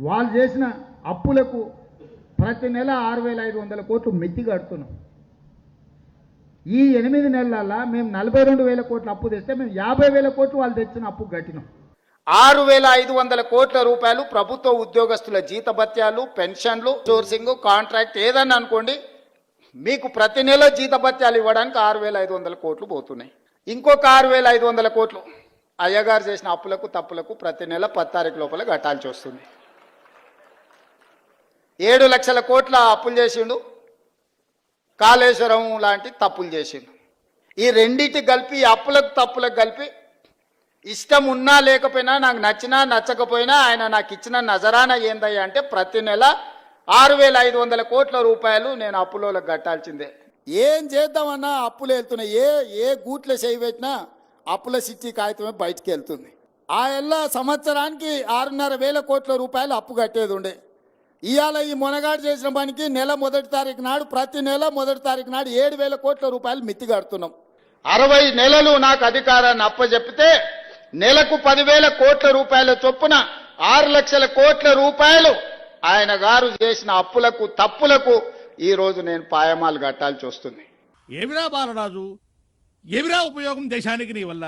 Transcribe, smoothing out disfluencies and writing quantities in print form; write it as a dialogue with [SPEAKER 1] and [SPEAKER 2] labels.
[SPEAKER 1] వాళ్ళు చేసిన అప్పులకు ప్రతి నెల 6,500 కోట్లు మిత్తి కడుతున్నాం. ఈ 8 నెలల మేము 42,000 కోట్ల అప్పు తెస్తే మేము 50,000 కోట్లు వాళ్ళు తెచ్చిన అప్పు కట్టినాం.
[SPEAKER 2] 6,500 కోట్ల రూపాయలు ప్రభుత్వ ఉద్యోగస్తుల జీతభత్యాలు, పెన్షన్లు, సోర్సింగ్, కాంట్రాక్ట్ ఏదన్నా అనుకోండి, మీకు ప్రతి నెల జీతభత్యాలు ఇవ్వడానికి 6,500 కోట్లు పోతున్నాయి. ఇంకొక 6,500 కోట్లు అయ్యగారు చేసిన అప్పులకు తప్పులకు ప్రతి నెల 10 తారీఖు లోపల కట్టాల్సి వస్తుంది. 7 లక్షల కోట్ల అప్పులు చేసిండు, కాళేశ్వరం లాంటి తప్పులు చేసిండు. ఈ రెండింటి కలిపి అప్పులకు తప్పులకు కలిపి ఇష్టం ఉన్నా లేకపోయినా, నాకు నచ్చినా నచ్చకపోయినా ఆయన నాకు ఇచ్చిన నజరానా ఏందయ్యా అంటే ప్రతి నెల 6,500 కోట్ల రూపాయలు నేను అప్పులోకి కట్టాల్సిందే. ఏం చేద్దామన్నా అప్పులు వెళ్తున్నాయి. ఏ గూట్లో చేయి పెట్టినా అప్పుల సిట్టి కాగితమే బయటికి వెళ్తుంది. ఆ ఎల్ల సంవత్సరానికి 6,500 కోట్ల రూపాయలు అప్పు కట్టేది ఉండే. ఇవాళ ఈ మొనగాడు చేసిన పనికి నెల 1వ తారీఖు నాడు, ప్రతి నెల 1వ తారీఖు నాడు 7,000 కోట్ల రూపాయలు మిత్తి కడుతున్నాం. 60 నెలలు నాకు అధికారాన్ని అప్పచెప్పితే నెలకు 10,000 కోట్ల రూపాయల చొప్పున 6 లక్షల కోట్ల రూపాయలు ఆయన గారు చేసిన అప్పులకు తప్పులకు ఈ రోజు నేను పాయమాలు కట్టాల్సి వస్తుంది.
[SPEAKER 3] ఏమిరా బాలరాజు, ఏమిరా ఉపయోగం దేశానికి నీ వల్ల?